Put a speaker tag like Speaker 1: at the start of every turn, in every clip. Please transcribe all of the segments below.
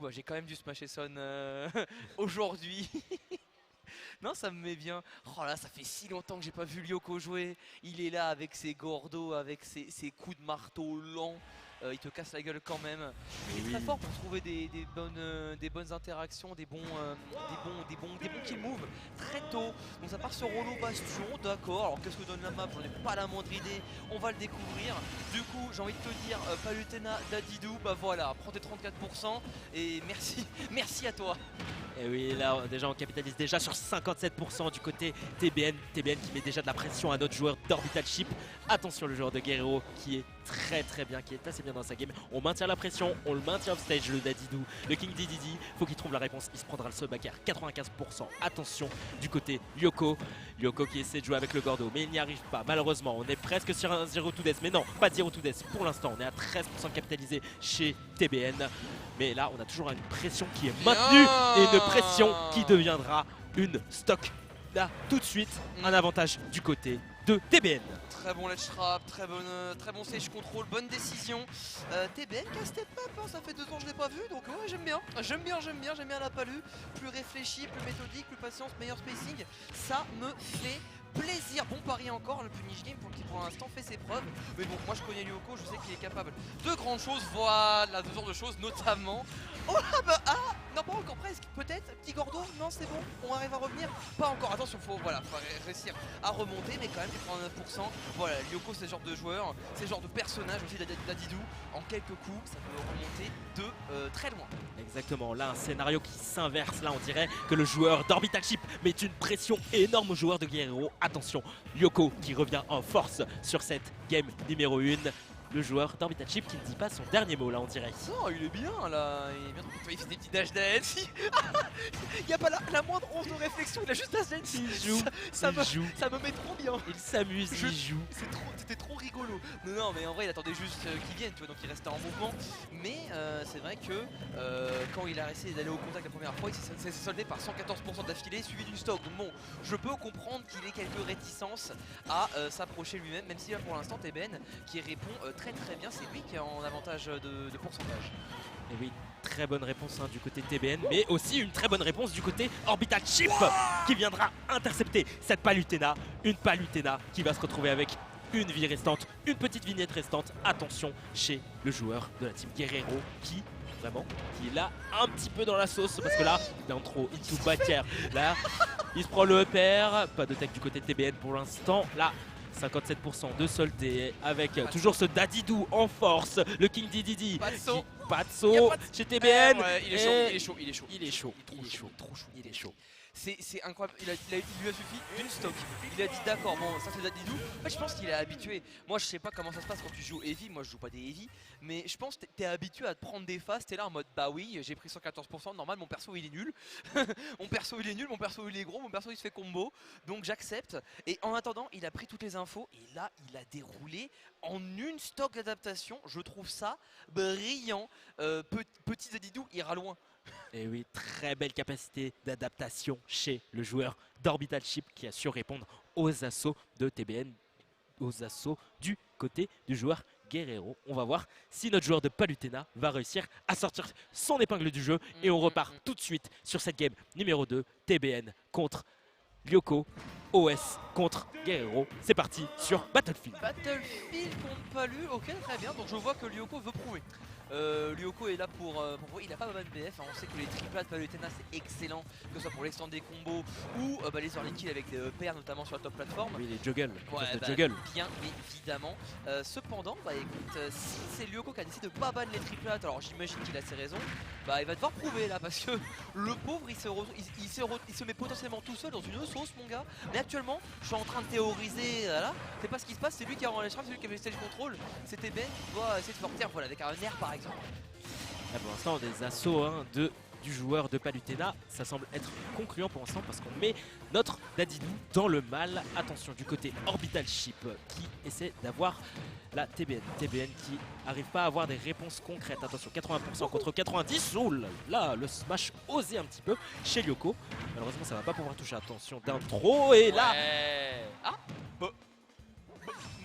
Speaker 1: bah, j'ai quand même dû smasher Son aujourd'hui. Non, ça me met bien. Oh là, ça fait si longtemps que j'ai pas vu Lyoko jouer. Il est là avec ses gordos, avec ses coups de marteau lents. Il te casse la gueule quand même. Il est très fort pour trouver des bonnes interactions, des bons kill moves très tôt. Donc ça part sur Rolo Bastion, d'accord. Alors qu'est-ce que donne la map? J'en ai pas la moindre idée. On va le découvrir. Du coup, j'ai envie de te dire, Palutena, Dadidou, bah voilà, prends tes 34% et merci, merci à toi.
Speaker 2: Et oui, là déjà on capitalise déjà sur 57% du côté TBN. TBN qui met déjà de la pression à notre joueur d'Orbital Chip. Attention, le joueur de Guerrero qui est très bien, qui est assez bien dans sa game. On maintient la pression, on le maintient off stage, le Dadidou, le King Dididi. Faut qu'il trouve la réponse, il se prendra le sub à 95%. Attention du côté Lyoko. Lyoko qui essaie de jouer avec le Gordo, mais il n'y arrive pas. Malheureusement, on est presque sur un 0 to death. Mais non, pas de 0 to death pour l'instant. On est à 13% capitalisé chez TBN. Mais là, on a toujours une pression qui est maintenue et une pression qui deviendra une stock. Là, tout de suite, un avantage du côté de TBN.
Speaker 1: Très bon ledge trap, très bon stage control, bonne décision. TBN qui a step up, hein, ça fait 2 ans que je l'ai pas vu, donc ouais, j'aime bien. J'aime bien la palu. Plus réfléchi, plus méthodique, plus patience, meilleur spacing. Ça me fait plaisir. Bon pari encore, le punish game qui pour l'instant fait ses preuves. Mais bon, moi je connais Lyoko, je sais qu'il est capable de grandes choses. Voilà, ce genre de choses notamment. Oh là bah non pas encore presque, peut-être, petit Gordo, non c'est bon, on arrive à revenir. Pas encore, attention, faut réussir à remonter, mais quand même 89%. Voilà, Lyoko c'est ce genre de joueur, c'est ce genre de personnage aussi d'Adidou. En quelques coups, ça peut remonter de très loin.
Speaker 2: Exactement, là un scénario qui s'inverse, là on dirait que le joueur d'Orbital Chip met une pression énorme au joueur de Guerrero. Attention, Lyoko qui revient en force sur cette game numéro 1. Le joueur d'Orbital Chip qui ne dit pas son dernier mot là on dirait.
Speaker 1: Oh il est bien là, il est bien. Il fait des petits dash dance. Il n'y a pas la moindre once de réflexion, il a juste dash dance.
Speaker 2: Il joue,
Speaker 1: ça me met trop bien.
Speaker 2: Il s'amuse, il joue.
Speaker 1: C'était trop rigolo. Non mais en vrai il attendait juste qu'il vienne, tu vois, donc il restait en mouvement. Mais c'est vrai que quand il a essayé d'aller au contact la première fois, il s'est soldé par 114% d'affilée suivi d'une stock. Donc bon, je peux comprendre qu'il ait quelques réticences à s'approcher lui-même, même si là pour l'instant TBN qui répond très bien, c'est lui qui est en avantage de pourcentage.
Speaker 2: Et oui, très bonne réponse du côté TBN, mais aussi une très bonne réponse du côté Orbital Chip qui viendra intercepter cette Palutena. Une Palutena qui va se retrouver avec une vie restante, une petite vignette restante. Attention chez le joueur de la team Guerrero qui est là un petit peu dans la sauce parce que là il est en trop into backer. Là il se prend le EPR, pas de tech du côté de TBN pour l'instant. Là 57% de soldé avec toujours ce Dadidou en force, le King Dididi.
Speaker 1: Pas de saut.
Speaker 2: Pas de saut chez TBN.
Speaker 1: Ouais, il est chaud.
Speaker 2: Il est chaud.
Speaker 1: Il est chaud. C'est incroyable, il lui a suffi d'une stock. Il a dit d'accord, bon ça c'est Dadidou. En fait, je pense qu'il est habitué. Moi je sais pas comment ça se passe quand tu joues heavy, moi je joue pas des heavy. Mais je pense que t'es habitué à te prendre des phases, t'es là en mode bah oui j'ai pris 114%, normal mon perso il est nul. Mon perso il est nul, mon perso il est gros, mon perso il se fait combo. Donc j'accepte. Et en attendant il a pris toutes les infos et là il a déroulé en une stock d'adaptation. Je trouve ça brillant. Petit Dadidou ira loin.
Speaker 2: Et oui, très belle capacité d'adaptation chez le joueur d'Orbital Chip qui a su répondre aux assauts de TBN, aux assauts du côté du joueur Guerrero. On va voir si notre joueur de Palutena va réussir à sortir son épingle du jeu. Et on repart tout de suite sur cette game numéro 2, TBN contre Lyoko, OS contre Guerrero. C'est parti sur Battlefield.
Speaker 1: Battlefield contre Palu, ok très bien, donc je vois que Lyoko veut prouver. Lyoko est là pour il a pas mal de BF, hein. On sait que les triplats de Palutena c'est excellent, que ce soit pour l'extendre des combos ou les early kills avec des EPR notamment sur la top plateforme.
Speaker 2: Oui, les juggles,
Speaker 1: ouais,
Speaker 2: juggle.
Speaker 1: Bien évidemment. Cependant, bah écoute, si c'est Lyoko qui a décidé de pas ban les triplats, alors j'imagine qu'il a ses raisons, bah il va devoir prouver là parce que le pauvre il se met potentiellement tout seul dans une sauce mon gars. Mais actuellement, je suis en train de théoriser, là, c'est pas ce qui se passe, c'est lui qui a en c'est lui qui avait le stage control, c'était Ben qui doit essayer de sortir, voilà, avec un air par exemple.
Speaker 2: Là, pour l'instant, des assauts du joueur de Palutena, ça semble être concluant pour l'instant parce qu'on met notre Dadidou dans le mal. Attention du côté Orbital Chip qui essaie d'avoir la TBN. TBN qui n'arrive pas à avoir des réponses concrètes. Attention, 80% contre 90. Oh là, le smash osé un petit peu chez Lyoko. Malheureusement, ça va pas pouvoir toucher. Attention d'intro et là...
Speaker 1: Ah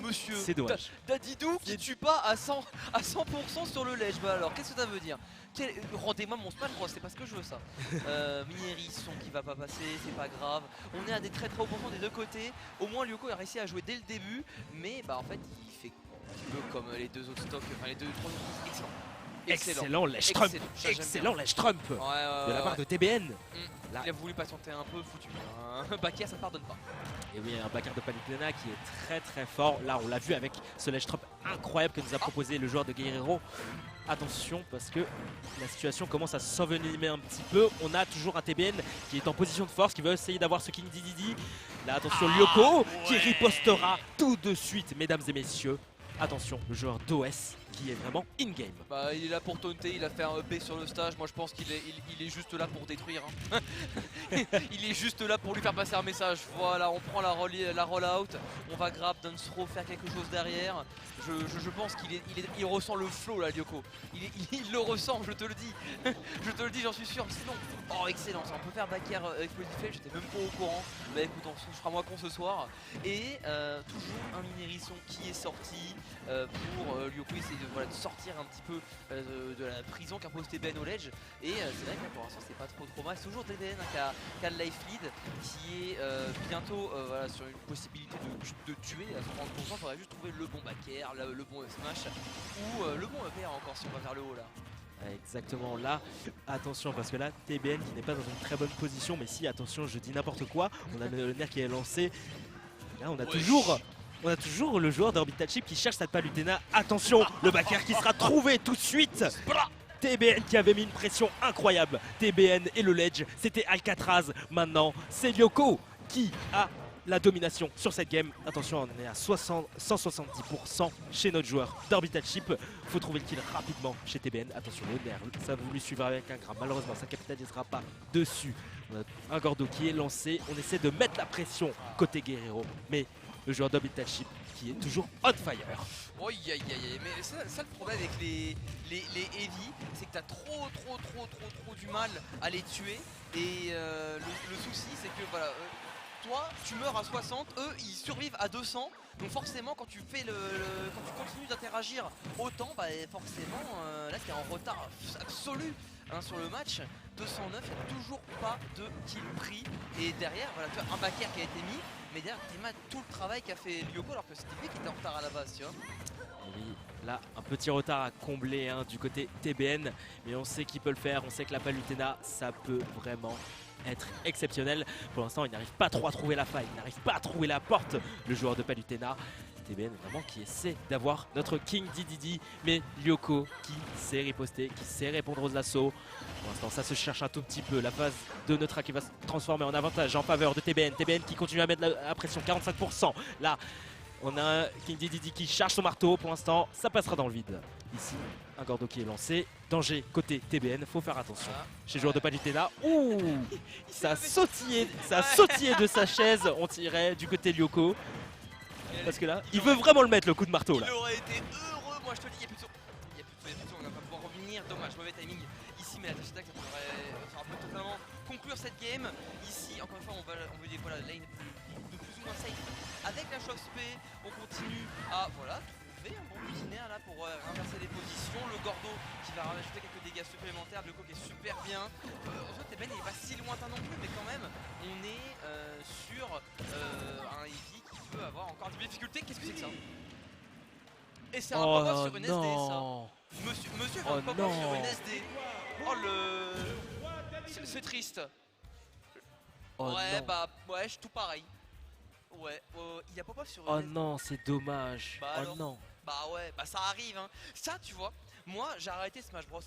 Speaker 1: monsieur
Speaker 2: C'est dommage.
Speaker 1: Dadidou qui tue pas à 100% sur le ledge. Bah alors qu'est-ce que ça veut dire? Rendez-moi mon Smash Bros, c'est parce que je veux ça. Minerisson qui va pas passer, c'est pas grave. On est à des très hauts pourcents des deux côtés. Au moins Lyoko a réussi à jouer dès le début, mais bah en fait il fait un petit peu comme les deux autres stocks, enfin les deux trois autres.
Speaker 2: Excellent Ledge Trump. Excellent Ledge Trump de la part de TBN.
Speaker 1: Là. Il a voulu patienter un peu, foutu. Un backer ça ne pardonne pas.
Speaker 2: Et oui, un backer de Palutena qui est très fort. Là, on l'a vu avec ce Ledge Trump incroyable que nous a proposé le joueur de Guerrero. Attention parce que la situation commence à s'envenimer un petit peu. On a toujours un TBN qui est en position de force, qui veut essayer d'avoir ce King Dedede. Là, attention, Lyoko qui ripostera tout de suite, mesdames et messieurs. Attention, le joueur d'OS qui est vraiment in-game.
Speaker 1: Bah, il est là pour taunter, il a fait un EP sur le stage. Moi je pense qu'il est juste là pour détruire. Hein. Il est juste là pour lui faire passer un message. Voilà, on prend la roll-out, on va grab, Dunsthrow, faire quelque chose derrière. Je pense qu'il ressent le flow là, Lyoko. Il le ressent, je te le dis. Je te le dis, j'en suis sûr. Sinon, oh excellent, ça, on peut faire back air Explosive, j'étais même pas au courant. Bah écoute, on se fera moins con ce soir. Et toujours un Minerisson qui est sorti pour Lyoko essayer de sortir un petit peu de la prison qu'impose TBN au ledge. Et c'est vrai que pour l'instant c'est pas trop mal. C'est toujours TBN qui a le life lead, qui est bientôt sur une possibilité de tuer à 30%. Il faudrait juste trouver le bon back air, le bon smash ou le bon EPR encore si on va vers le haut là.
Speaker 2: Exactement, là, attention parce que là, TBN qui n'est pas dans une très bonne position, mais si, attention, je dis n'importe quoi, on a le nerf qui est lancé. Là, on a toujours le joueur d'Orbital Chip qui cherche cette Palutena. Attention, le backer qui sera trouvé tout de suite. TBN qui avait mis une pression incroyable. TBN et le ledge, c'était Alcatraz. Maintenant, c'est Lyoko qui a la domination sur cette game. Attention, on est à 170% chez notre joueur d'Orbital Chip. Faut trouver le kill rapidement chez TBN. Attention, le nerf, ça a voulu suivre avec un gramme. Malheureusement, ça ne capitalisera pas dessus. On a un Gordo qui est lancé. On essaie de mettre la pression côté Guerrero. Mais le joueur d'Orbital Chip qui est toujours on fire.
Speaker 1: Oh, mais ça le problème avec les heavy, c'est que t'as trop du mal à les tuer. Et le souci c'est que voilà, toi tu meurs à 60, eux ils survivent à 200. Donc forcément quand tu fais quand tu continues d'interagir autant, bah forcément là t'es en retard absolu sur le match. 209, il n'y a toujours pas de kill pris. Et derrière, voilà, tu as un backer qui a été mis. Mais derrière, tu tout le travail qu'a fait Lyoko alors que c'était lui qui était en retard à la base, tu vois.
Speaker 2: Oui, là, un petit retard à combler du côté TBN. Mais on sait qu'il peut le faire. On sait que la Palutena, ça peut vraiment être exceptionnel. Pour l'instant, il n'arrive pas trop à trouver la faille. Il n'arrive pas à trouver la porte, le joueur de Palutena. TBN vraiment qui essaie d'avoir notre King Dedede, mais Lyoko qui sait riposter, qui sait répondre aux assauts. Pour l'instant ça se cherche un tout petit peu, la phase de Neutra qui va se transformer en avantage en faveur de TBN. TBN qui continue à mettre la pression, 45%. Là on a un King Dedede qui charge son marteau, pour l'instant ça passera dans le vide. Ici un Gordo qui est lancé, danger côté TBN, faut faire attention. Chez le joueur de Palutena, ouh, ça a sautillé de sa chaise, on tirait du côté Lyoko. Parce que là, il veut vraiment le mettre le coup de marteau là.
Speaker 1: Il aurait été heureux, moi je te dis, il n'y a plus de son, on va pas pouvoir revenir, dommage, mauvais timing ici, mais la touch attack ça peut totalement conclure cette game. Ici, encore une fois, on veut dire voilà, lane de plus ou moins safe. Avec la choc spé, on continue à trouver un bon itinéraire là pour inverser les positions. Le Gordo qui va rajouter quelques dégâts supplémentaires, le qui est super bien. En fait, TBN il n'est pas si lointain non plus, mais quand même, on est sur un Eevee qui peut avoir encore des difficultés. Qu'est-ce que c'est que ça? Et c'est un pop-up sur une SD ça. Monsieur un pop-up sur une SD. Oh c'est triste. Ouais, tout pareil. Ouais, il y a pop-up sur une SD.
Speaker 2: Oh non, c'est dommage.
Speaker 1: Bah
Speaker 2: oh
Speaker 1: alors,
Speaker 2: non.
Speaker 1: Bah ouais, bah ça arrive hein. Ça tu vois, moi j'ai arrêté Smash Bros